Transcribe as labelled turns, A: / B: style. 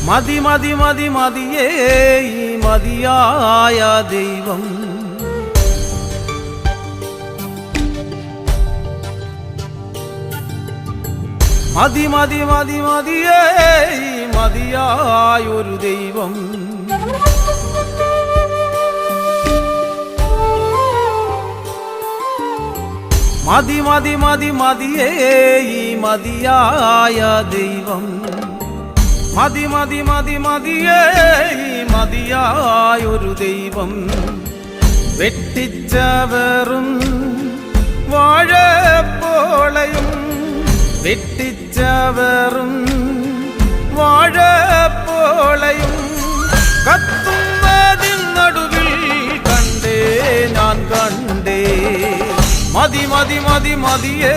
A: മതി മതി മതി മതിയേ ഈ മതിയായ ദൈവം. മതി മതി മതി മതിയേ ഈ മതിയായൊരു ദൈവം. മതി മതി മതി മതിയേ ഈ മതിയായ ദൈവം. മതി മതി മതി മതിയേ ഈ മതിയായൊരു ദൈവം. വെട്ടിച്ചവറും വാഴപ്പോളയും വെട്ടിച്ചവറും വാഴപ്പോളയും കത്തുന്നതിൻ നടുവിൽ കണ്ടേ ഞാൻ കണ്ടേ. മതി മതി മതി മതിയേ